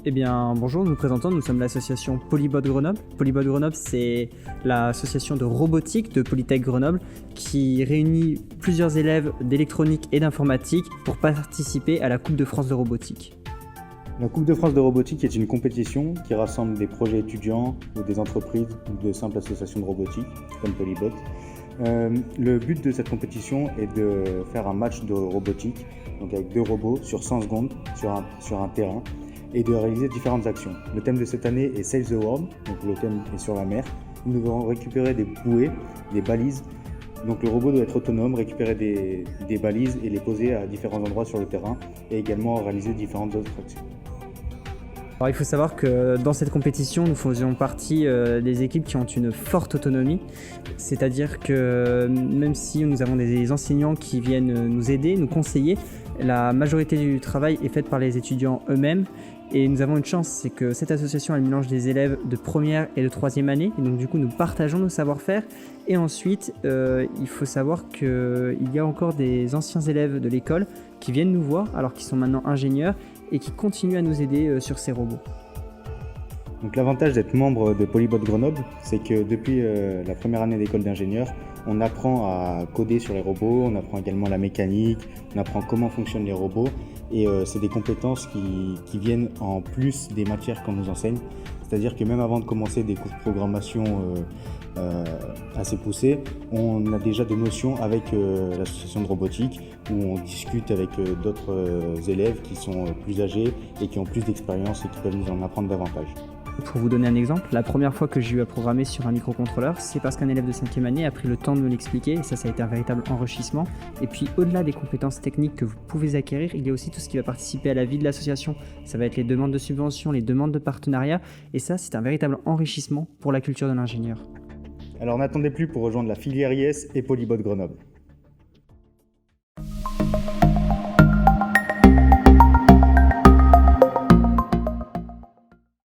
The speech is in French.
Eh bien, bonjour, nous nous présentons, nous sommes l'association Polybot Grenoble. Polybot Grenoble, c'est l'association de robotique de Polytech Grenoble qui réunit plusieurs élèves d'électronique et d'informatique pour participer à la Coupe de France de robotique. La Coupe de France de robotique est une compétition qui rassemble des projets étudiants ou des entreprises ou de simples associations de robotique comme Polybot. Le but de cette compétition est de faire un match de robotique, donc avec 2 robots sur 100 secondes sur un terrain, et de réaliser différentes actions. Le thème de cette année est Save the World, donc le thème est sur la mer. Nous devons récupérer des bouées, des balises. Donc le robot doit être autonome, récupérer des balises et les poser à différents endroits sur le terrain, et également réaliser différentes autres actions. Alors, il faut savoir que dans cette compétition, nous faisions partie des équipes qui ont une forte autonomie. C'est-à-dire que même si nous avons des enseignants qui viennent nous aider, nous conseiller, la majorité du travail est faite par les étudiants eux-mêmes. Et nous avons une chance, c'est que cette association, elle mélange des élèves de première et de troisième année. Et donc du coup, nous partageons nos savoir-faire. Et ensuite, il faut savoir qu'il y a encore des anciens élèves de l'école qui viennent nous voir, alors qu'ils sont maintenant ingénieurs, et qui continuent à nous aider sur ces robots. Donc l'avantage d'être membre de Polybot Grenoble, c'est que depuis la première année d'école d'ingénieur, on apprend à coder sur les robots, on apprend également la mécanique, on apprend comment fonctionnent les robots, et c'est des compétences qui viennent en plus des matières qu'on nous enseigne. C'est-à-dire que même avant de commencer des cours de programmation assez poussés, on a déjà des notions avec l'association de robotique, où on discute avec d'autres élèves qui sont plus âgés et qui ont plus d'expérience et qui peuvent nous en apprendre davantage. Pour vous donner un exemple, la première fois que j'ai eu à programmer sur un microcontrôleur, c'est parce qu'un élève de 5e année a pris le temps de me l'expliquer, et ça a été un véritable enrichissement. Et puis au-delà des compétences techniques que vous pouvez acquérir, il y a aussi tout ce qui va participer à la vie de l'association. Ça va être les demandes de subventions, les demandes de partenariat, et ça c'est un véritable enrichissement pour la culture de l'ingénieur. Alors n'attendez plus pour rejoindre la filière IS et Polybot Grenoble.